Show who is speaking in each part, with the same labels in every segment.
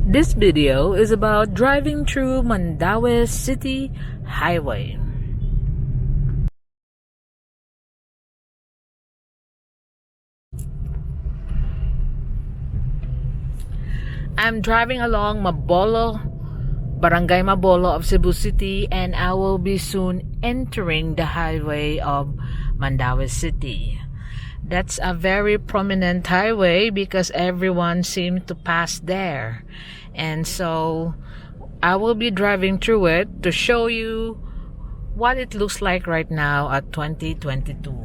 Speaker 1: This video is about driving through Mandaue City Highway. I'm driving along Barangay Mabolo of Cebu City, and I will be soon entering the highway of Mandaue City. That's a very prominent highway because everyone seems to pass there. And so I will be driving through it to show you what it looks like right now at 2022.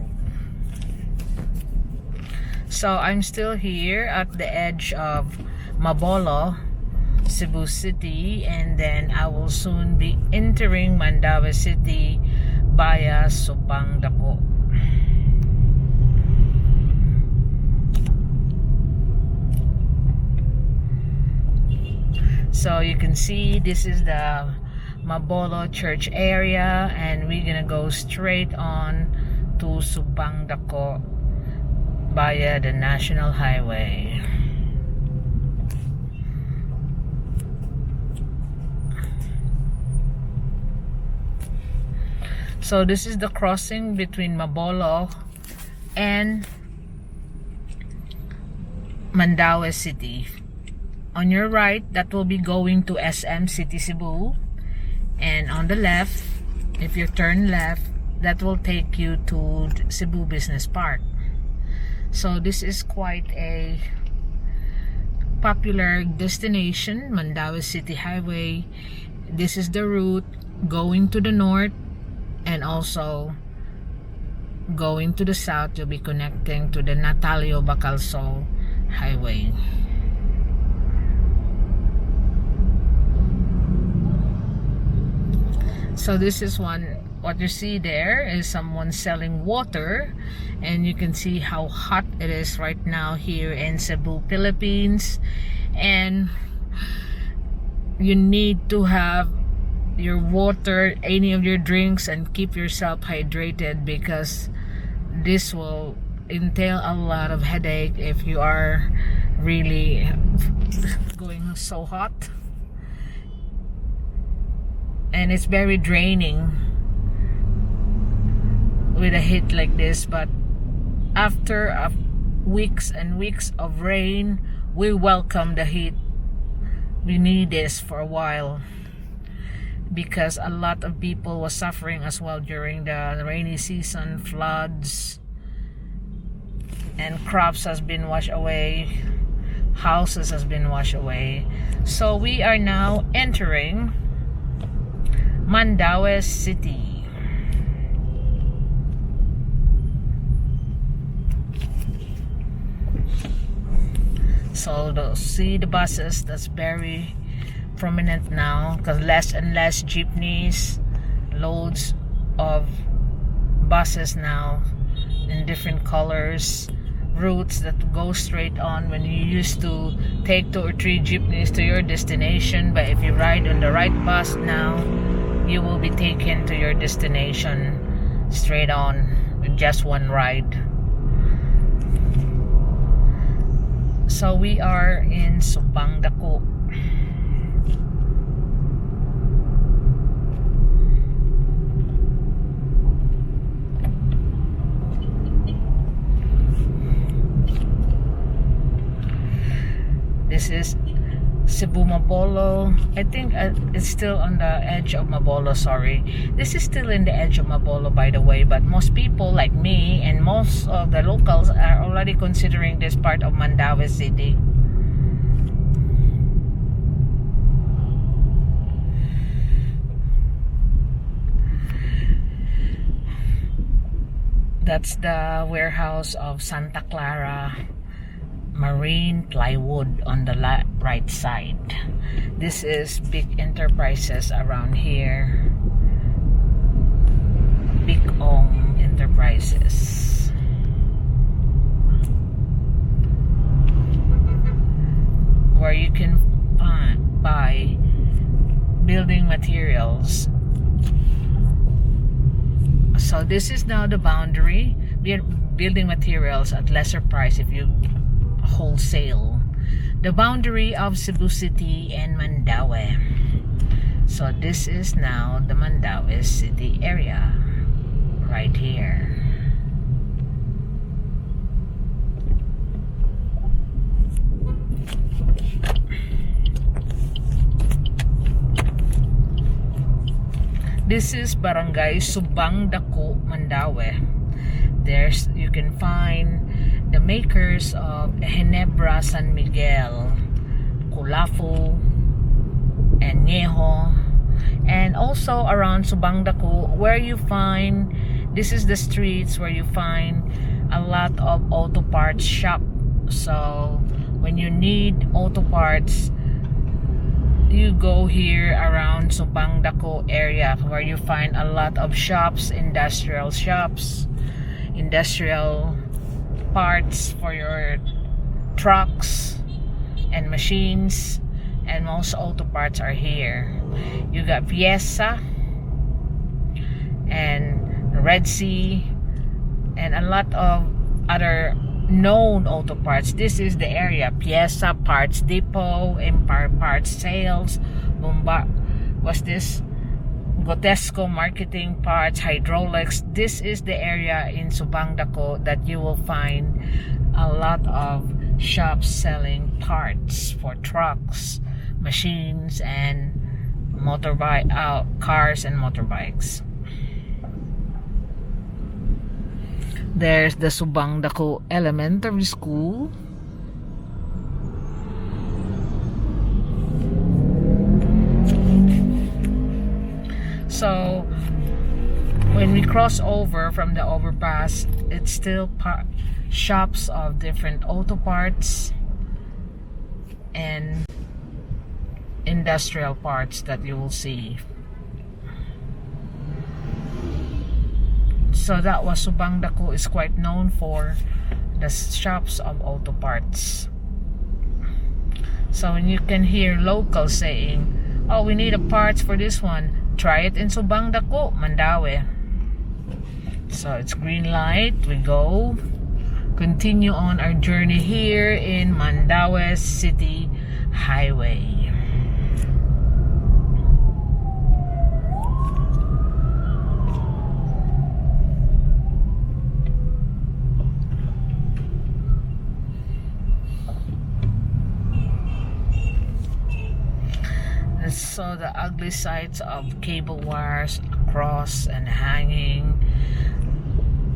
Speaker 1: So I'm still here at the edge of Mabolo, Cebu City, and then I will soon be entering Mandaue City via Subang-Dako. So you can see this is the Mabolo church area, and we're gonna go straight on to Subang-Dako via the National Highway. So this is the crossing between Mabolo and Mandaue City. On your right, that will be going to SM City Cebu, and on the left, if you turn left, that will take you to Cebu Business Park. So this is quite a popular destination, Mandaue City Highway. This is the route going to the north, and also going to the south. You'll be connecting to the Natalio Bacalso Highway. So this is what you see there is someone selling water, and you can see how hot it is right now here in Cebu, Philippines. And you need to have your water, any of your drinks, and keep yourself hydrated, because this will entail a lot of headache if you are really going so hot. And it's very draining with a heat like this, but after weeks and weeks of rain, we welcome the heat. We need this for a while, because a lot of people was suffering as well during the rainy season, floods, and crops has been washed away, houses has been washed away. So we are now entering Mandaue City. So see the buses, that's very prominent now, because less and less jeepneys, loads of buses now in different colors, routes that go straight on. When you used to take 2 or 3 jeepneys to your destination, but if you ride on the right bus now, you will be taken to your destination straight on with just one ride. So we are in Subang-Dako. This is Cebu Mabolo. I think it's still on the edge of Mabolo, sorry. This is still in the edge of Mabolo, by the way, but most people like me and most of the locals are already considering this part of Mandaue City. That's the warehouse of Santa Clara Marine Plywood on the right side. This is big enterprises around here. Big Enterprises. Where you can buy building materials. So this is now the boundary. Building materials at lesser price if you wholesale the boundary of Cebu City and Mandaue. So this is now the Mandaue City area right here. This is Barangay Subang Dako, Mandaue. There's you can find the makers of Ginebra San Miguel, Kulafo, and Ñejo, and also around Subang Dako where you find, this is the streets where you find a lot of auto parts shop. So when you need auto parts, you go here around Subang Dako area where you find a lot of shops, industrial parts for your trucks and machines, and most auto parts are here. You got Pieza and Red Sea and a lot of other known auto parts. This is the area: Pieza Parts Depot, Empire Parts Sales, Gotesco Marketing Parts, Hydraulics. This is the area in Subang Dako that you will find a lot of shops selling parts for trucks, machines, and cars and motorbikes. There's the Subang Dako Elementary School. So when we cross over from the overpass, it's still shops of different auto parts and industrial parts that you will see. So that was Subang Dako is quite known for the shops of auto parts. So when you can hear locals saying, "Oh, we need a parts for this one," try it in Subang Dako, Mandaue. So it's green light, we go. Continue on our journey here in Mandaue City Highway. So the ugly sights of cable wires across and hanging,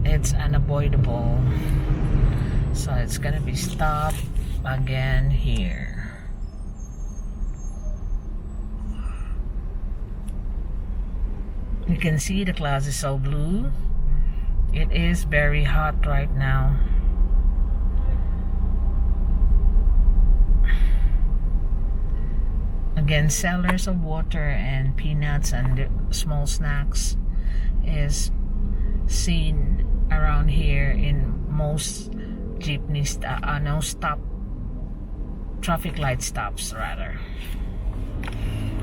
Speaker 1: it's unavoidable. So it's gonna be stopped again here. You can see the clouds is so blue. It is very hot right now. Again, sellers of water and peanuts and small snacks is seen around here in most jeepney traffic light stops rather.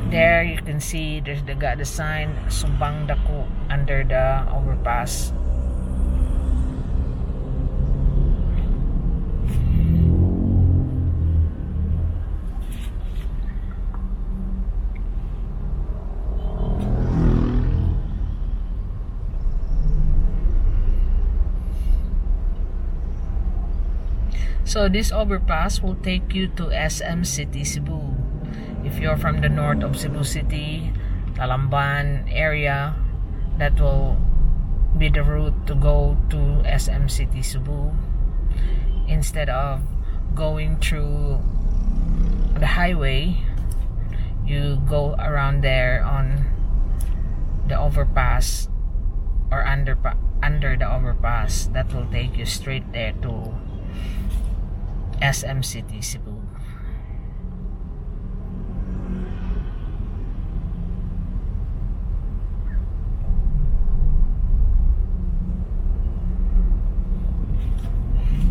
Speaker 1: There you can see they got the sign Subang Dako under the overpass. So this overpass will take you to SM City, Cebu. If you're from the north of Cebu City, Talamban area, that will be the route to go to SM City, Cebu. Instead of going through the highway, you go around there on the overpass or under the overpass. That will take you straight there to SM City, Cebu.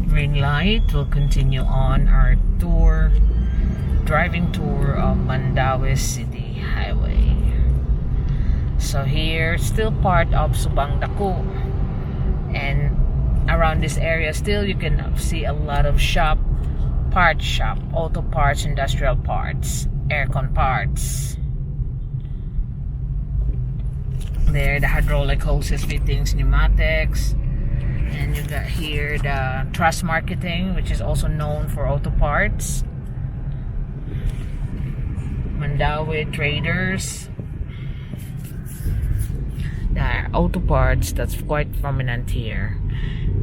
Speaker 1: Green light, will continue on our driving tour of Mandaue City Highway. So here, still part of Subang Dako, and around this area still you can see a lot of parts shop, auto parts, industrial parts, aircon parts. There, the hydraulic hoses, fittings, pneumatics. And you got here the Trust Marketing, which is also known for auto parts. Mandaue Traders. There are auto parts that's quite prominent here.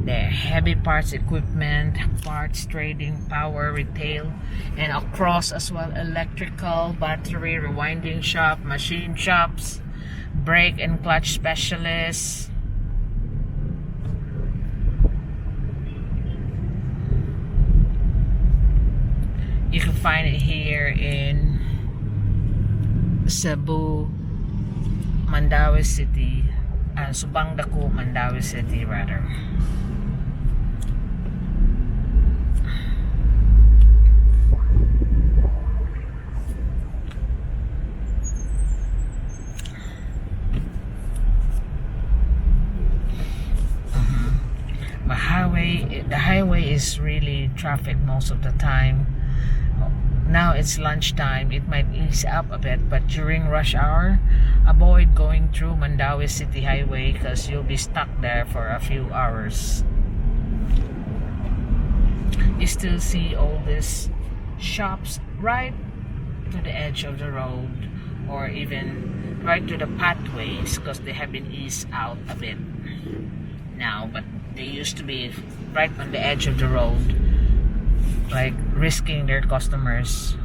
Speaker 1: There are heavy parts equipment, parts trading, power retail, and across as well electrical, battery, rewinding shop, machine shops, brake and clutch specialists. You can find it here in Cebu, Mandaue City, Subang Dako, Mandaue City rather. The highway is really traffic most of the time. Now it's lunchtime, it might ease up a bit, but during rush hour, avoid going through Mandaue City Highway because you'll be stuck there for a few hours. You still see all these shops right to the edge of the road, or even right to the pathways, because they have been eased out a bit now, but they used to be right on the edge of the road, like risking their customers.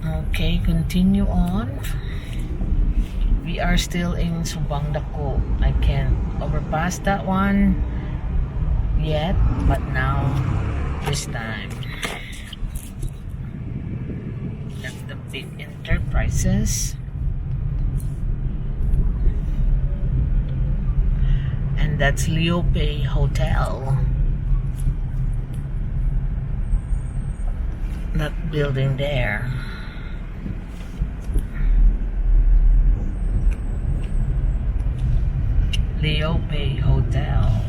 Speaker 1: Okay, continue on. We are still in Subang Dako. I can't overpass that one yet, but now this time. That's the big enterprises, and that's Leope Hotel, that building there. Leope Hotel.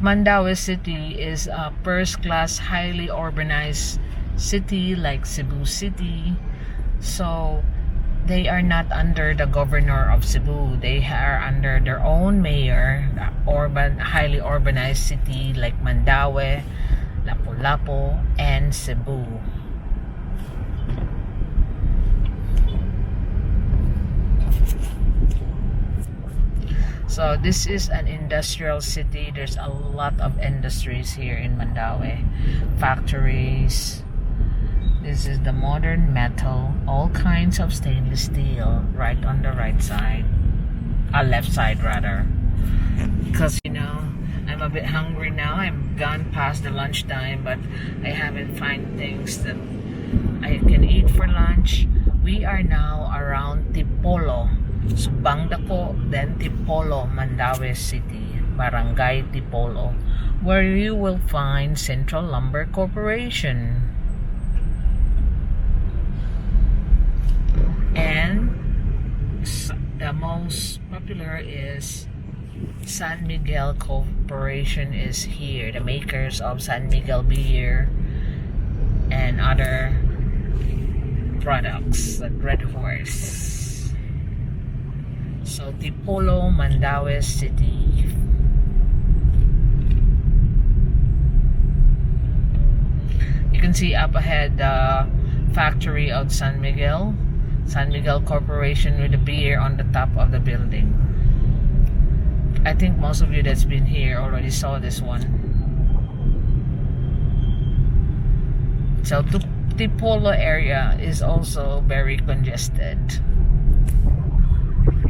Speaker 1: Mandaue City is a first-class, highly urbanized city like Cebu City. So they are not under the governor of Cebu. They are under their own mayor, highly urbanized city like Mandaue, Lapu-Lapu, and Cebu. So this is an industrial city. There's a lot of industries here in Mandaue. Factories. This is the modern metal. All kinds of stainless steel right on the right side. Left side rather. Because, you know, I'm a bit hungry now. I'm gone past the lunchtime, but I haven't found things that I can eat for lunch. We are now around Tipolo, Subang Dako, then Tipolo, Mandaue City, Barangay Tipolo, where you will find Central Lumber Corporation. And the most popular is San Miguel Corporation is here, the makers of San Miguel beer and other products like Red Horse. So Tipolo, Mandaue City. You can see up ahead the factory of San Miguel Corporation with the beer on the top of the building. I think most of you that's been here already saw this one. So Tipolo area is also very congested.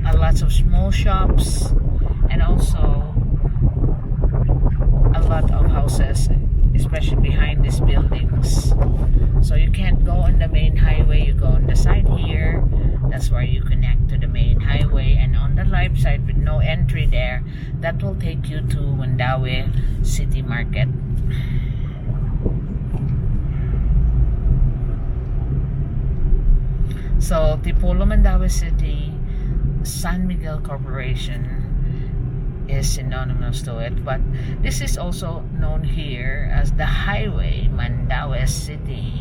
Speaker 1: A lot of small shops and also a lot of houses, especially behind these buildings. So you can't go on the main highway, you go on the side here. That's where you connect to the main highway, and on the right side with no entry there, that will take you to Mandaue City Market. So Tipolo, Mandaue City, San Miguel Corporation is synonymous to it, but this is also known here as the highway Mandaue City.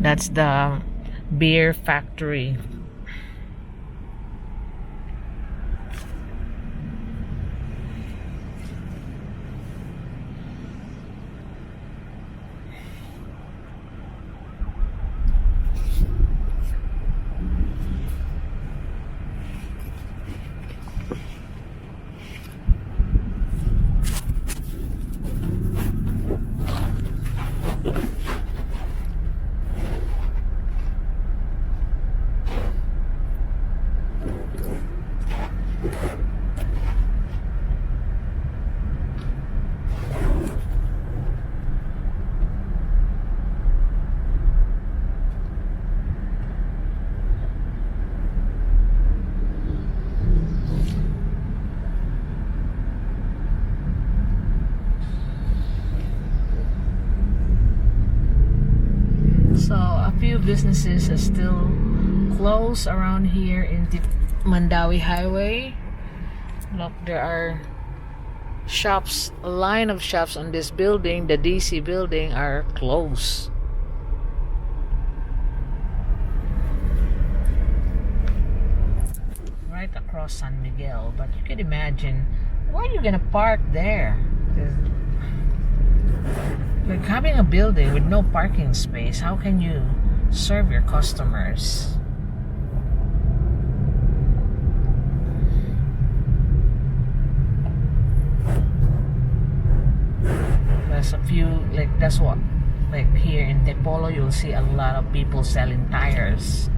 Speaker 1: That's the beer factory. So a few businesses are still closed around here in the Mandaue Highway. Look, there are shops, a line of shops on this building, the DC building, are closed. Right across San Miguel, but you can imagine, where are you gonna park there? Like having a building with no parking space, how can you serve your customers? There's a few, like that's what, like here in Tipolo, you'll see a lot of people selling tires.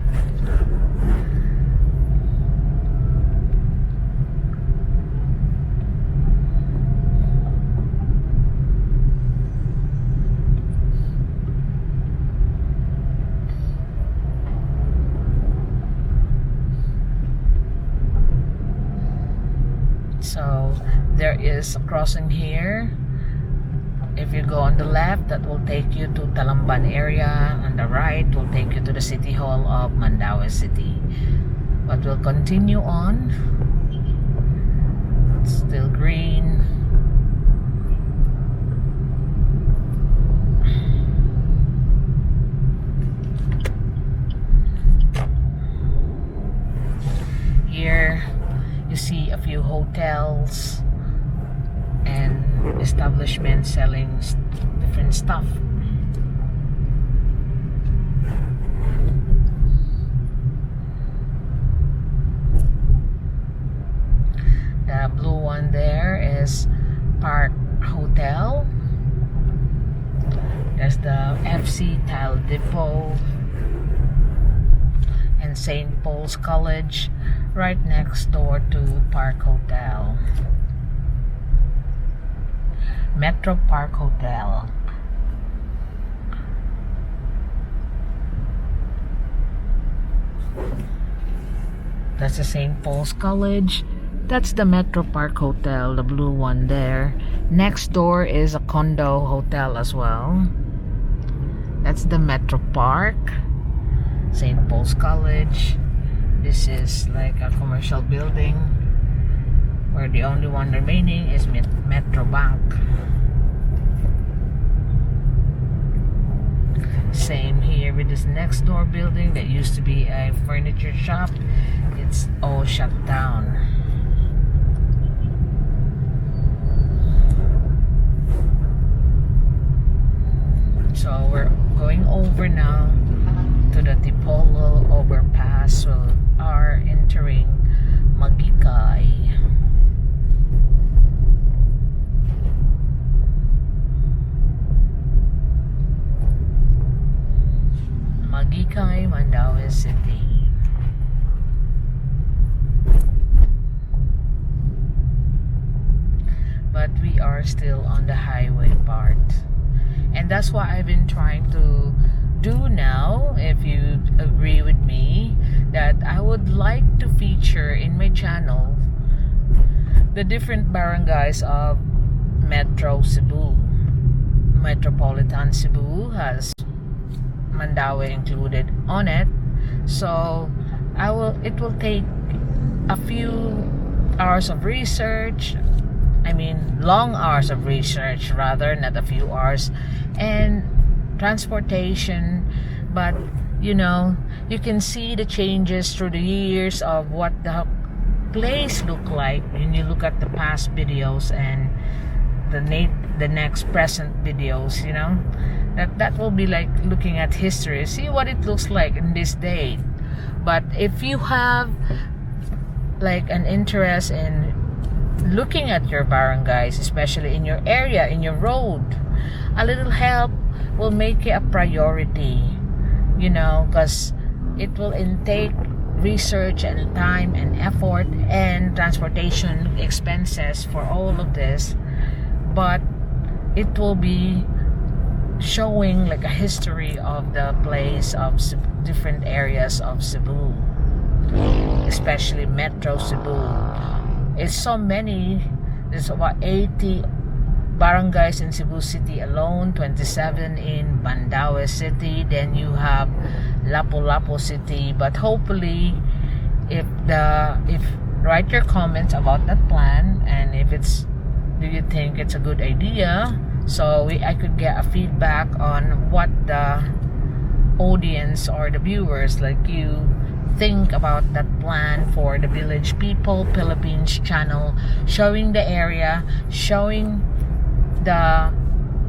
Speaker 1: So there is a crossing here. If you go on the left, that will take you to Talamban area. On the right will take you to the City Hall of Mandaue City. But we'll continue on. It's still green. Here you see a few hotels and establishments selling different stuff. The blue one there is Park Hotel. There's the FC Tile Depot and St. Paul's College right next door to Park Hotel. Metro Park Hotel. That's the St. Paul's College. That's the Metro Park Hotel, the blue one there. Next door is a condo hotel as well. That's the Metro Park, St. Paul's College. This is like a commercial building where the only one remaining is Metro Bank. Same here with this next door building that used to be a furniture shop. It's all shut down. So we're going over now entering Magikay. Magikay, Mandaue City. But we are still on the highway part, and that's what I've been trying to do now. If you agree with me, that I would like to feature in my channel the different barangays of Metro Cebu. Metropolitan Cebu has Mandaue included on it, so it will take a few hours of research. I mean, long hours of research rather, not a few hours, and transportation. But you know, you can see the changes through the years of what the place look like when you look at the past videos and the next present videos. You know, that will be like looking at history, see what it looks like in this day. But if you have like an interest in looking at your barangays, especially in your area, in your road, a little help will make it a priority, you know, because it will intake research and time and effort and transportation expenses for all of this. But it will be showing like a history of the place of different areas of Cebu, especially Metro Cebu. It's so many. There's about 80 barangays in Cebu City alone, 27 in Mandaue City. Then you have Lapu-Lapu City. But hopefully, if write your comments about that plan, and if do you think it's a good idea, so I could get a feedback on what the audience or the viewers like you think about that plan for the Village People Philippines channel, showing the area, showing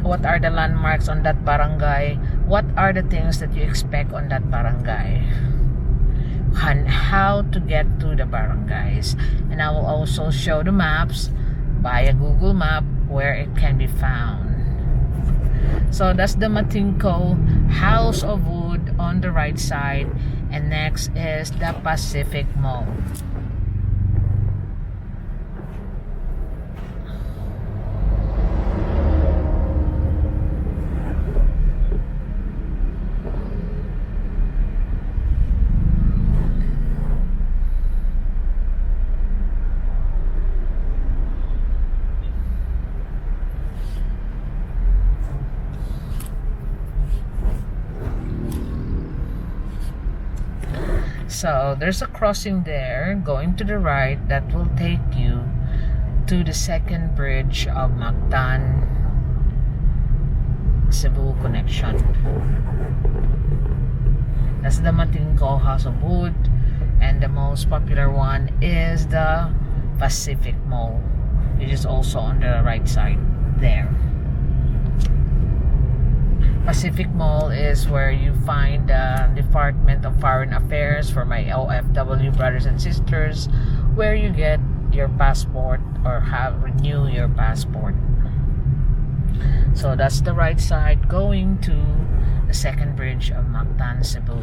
Speaker 1: what are the landmarks on that barangay, what are the things that you expect on that barangay, and how to get to the barangays. And I will also show the maps via Google Map where it can be found. So that's the Matingco House of Wood on the right side, and next is the Pacific Mall. So there's a crossing there going to the right that will take you to the second bridge of Mactan Cebu connection. That's the Matingco House of Wood, and the most popular one is the Pacific Mall, which is also on the right side there. Pacific Mall is where you find the Department of Foreign Affairs for my OFW brothers and sisters, where you get your passport or renew your passport. So that's the right side going to the second bridge of Mactan, Cebu.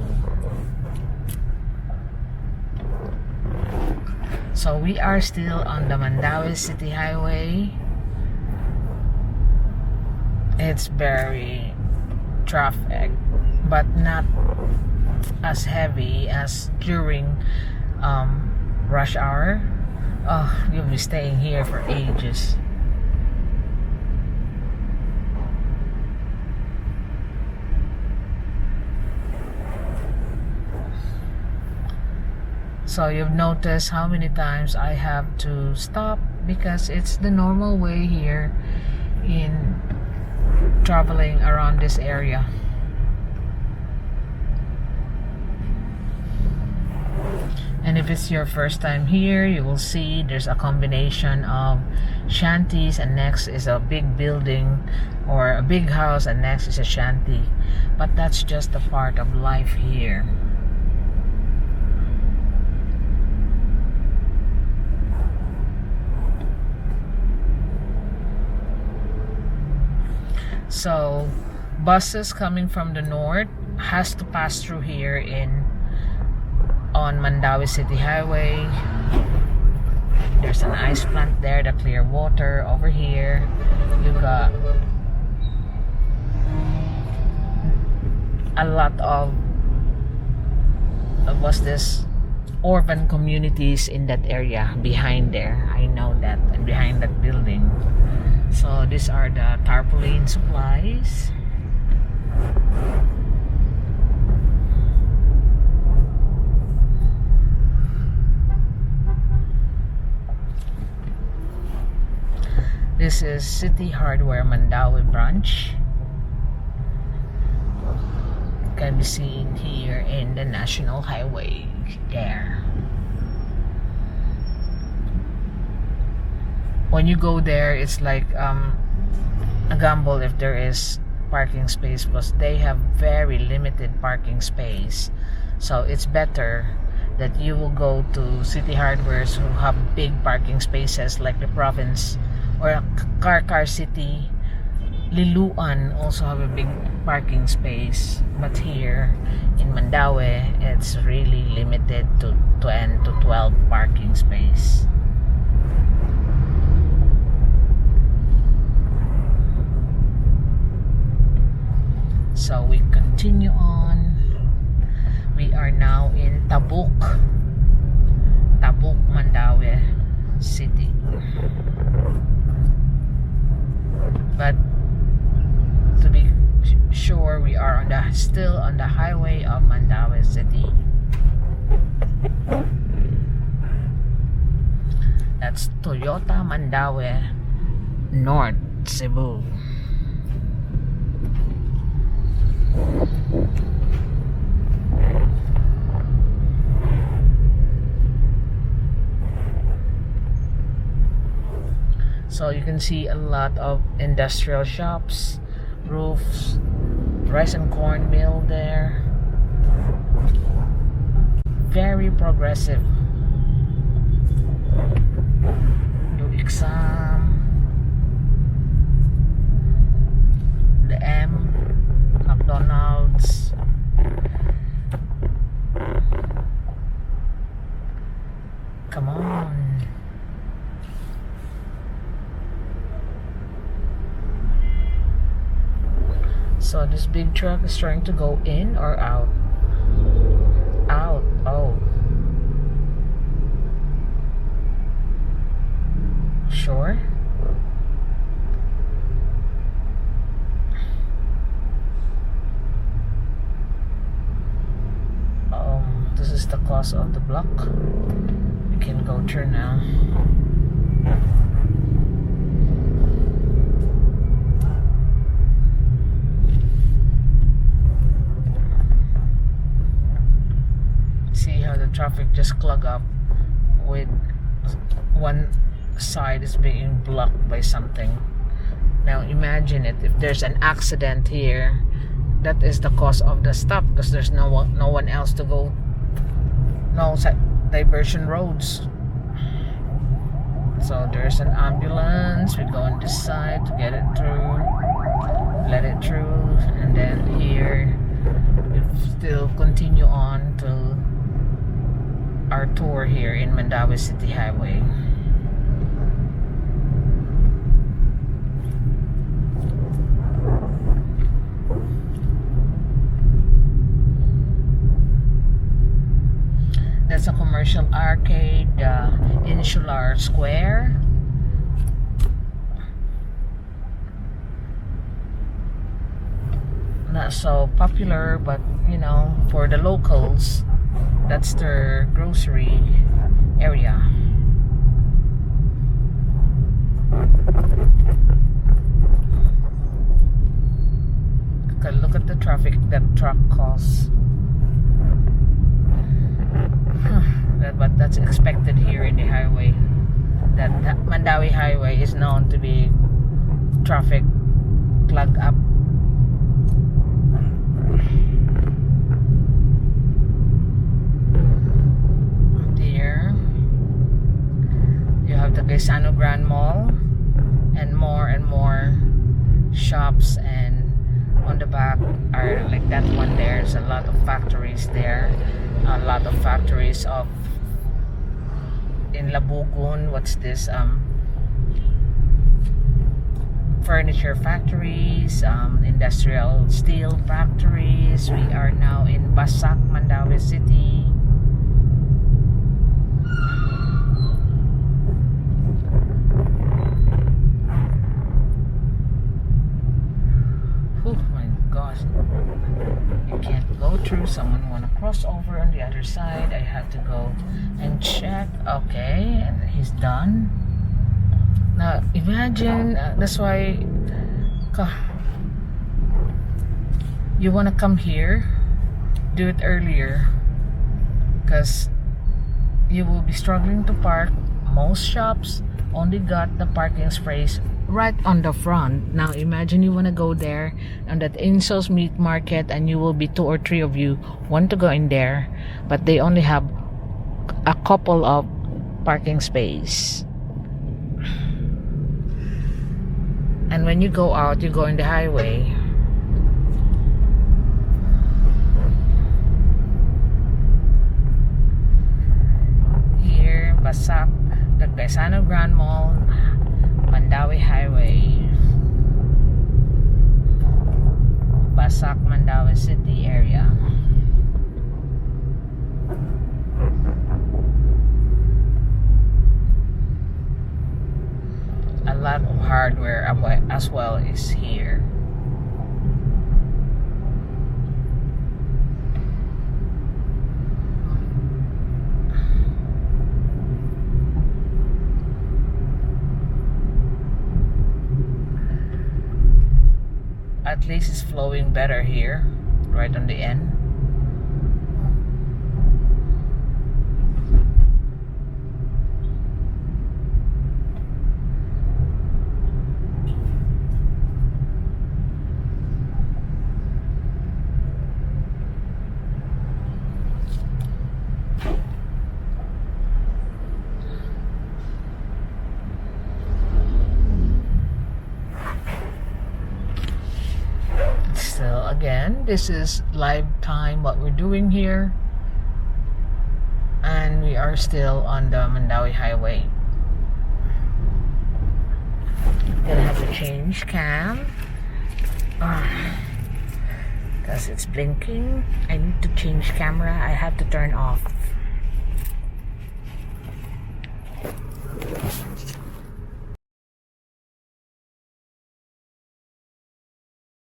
Speaker 1: So we are still on the Mandaue City Highway. It's very traffic, but not as heavy as during rush hour. Oh, you'll be staying here for ages. So you've noticed how many times I have to stop, because it's the normal way here in traveling around this area. And if it's your first time here, you will see there's a combination of shanties, and next is a big building or a big house, and next is a shanty. But that's just a part of life here. So buses coming from the north has to pass through here on Mandaue City Highway. There's an ice plant there, the clear water. Over here you got a lot of what's this, urban communities in that area behind there. I know that, and behind that building. So these are the tarpaulin supplies. This is City Hardware Mandaue branch. Can be seen here in the National Highway there. When you go there, it's like a gamble if there is parking space, because they have very limited parking space. So it's better that you will go to City Hardwares who have big parking spaces, like the province or Car City. Liluan also have a big parking space, but here in Mandaue it's really limited to 10 to 12 parking space. So we continue on. We are now in Tabuk, Mandaue City. But to be sure, we are still on the highway of Mandaue City. That's Toyota Mandaue North Cebu. So you can see a lot of industrial shops, roofs, rice and corn mill there. Very progressive. Do exam. The M, McDonald's. Come on. So this big truck is trying to go in or out? Out. Oh. Sure. This is the cost of the block. We can go through now. See how the traffic just clog up with one side is being blocked by something. Now imagine it, if there's an accident here, that is the cause of the stop, because there's no one else to go, no diversion roads. So there's an ambulance. We go on this side to get it through, let it through, and then here we still continue on to our tour here in Mandaue City Highway. That's a commercial arcade, Insular Square. Not so popular, but you know, for the locals, that's their grocery area. Look at the traffic that truck caused. But that's expected here in the highway. That Mandaue Highway is known to be traffic clogged up. Here you have the Gaisano Grand Mall and more shops, and on the back are like that one. There's a lot of factories there, a lot of factories of in Labugon. What's this? Furniture factories, industrial steel factories. We are now in Basak, Mandaue City. Oh my gosh, you can't go through. Someone want to cross over on the other side. I had to go and check. Okay, and he's done. Now imagine, that's why you want to come here, do it earlier, because you will be struggling to park. Most shops only got the parking space right on the front. Now imagine you want to go there on that Inso's meat market, and you will be 2 or 3 of you want to go in there, but they only have a couple of parking space. And when you go out, you go in the highway. Here, Basak, the Gaisano Grand Mall, Mandaue Highway, Basak, Mandaue City area. A lot of hardware as well is here. At least it's flowing better here, right on the end. So again, this is live time what we're doing here, and we are still on the Mandaue Highway. Gonna have to change cam because it's blinking. I need to change camera. I have to turn off.